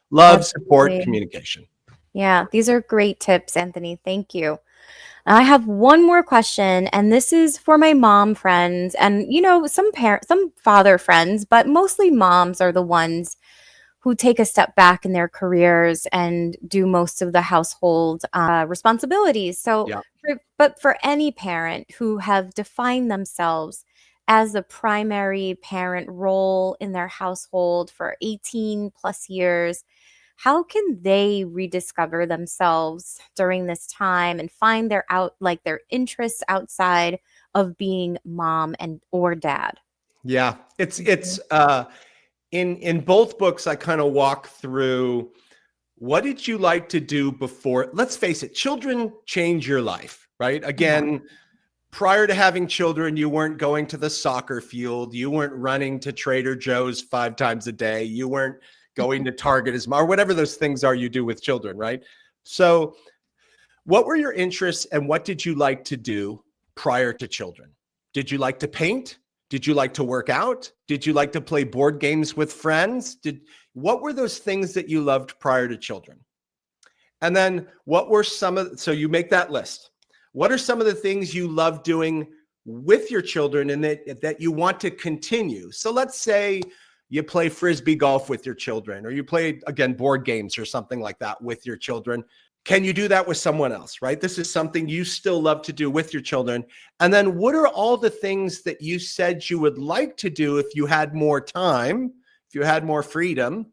Love, support, Absolutely. communication. Yeah, these are great tips, Anthony. Thank you. I have one more question, and this is for my mom friends and some father friends, but mostly moms are the ones who take a step back in their careers and do most of the household responsibilities. Yeah. But for any parent who have defined themselves as the primary parent role in their household for 18 plus years, how can they rediscover themselves during this time and find their interests outside of being mom and or dad? Yeah. Mhm. In both books, I kind of walk through what did you like to do before? Let's face it, children change your life, right? Yeah. Again, prior to having children, you weren't going to the soccer field, you weren't running to Trader Joe's 5 times a day, you weren't going to Target as much, or whatever those things are you do with children, right? So, what were your interests and what did you like to do prior to children? Did you like to paint? Did you like to work out? Did you like to play board games with friends? What were those things that you loved prior to children? And then what were so you make that list. What are some of the things you love doing with your children and that you want to continue? So let's say you play frisbee golf with your children, or you play, again, board games or something like that with your children. Can you do that with someone else, right? This is something you still love to do with your children. And then what are all the things that you said you would like to do if you had more time, if you had more freedom,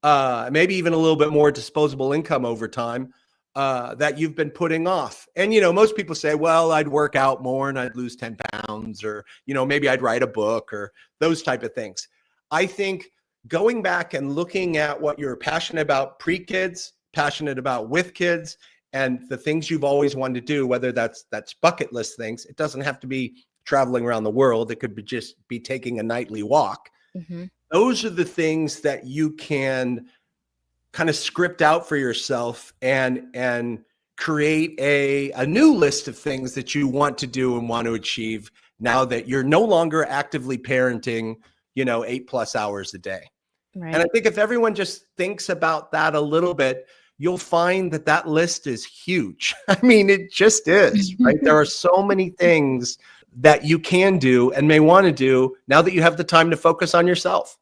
maybe even a little bit more disposable income over time, that you've been putting off? And, most people say, well, I'd work out more and I'd lose 10 pounds, or, maybe I'd write a book or those type of things. I think going back and looking at what you're passionate about pre-kids, passionate about with kids, and the things you've always wanted to do, whether that's bucket list things. It doesn't have to be traveling around the world. It could be just be taking a nightly walk. Mhm. Those are the things that you can kind of script out for yourself and create a new list of things that you want to do and want to achieve now that you're no longer actively parenting, 8+ hours a day. And I Right. think if everyone just thinks about that a little bit, you'll find that that list is huge. I mean, it just is, right? There are so many things that you can do and may want to do now that you have the time to focus on yourself.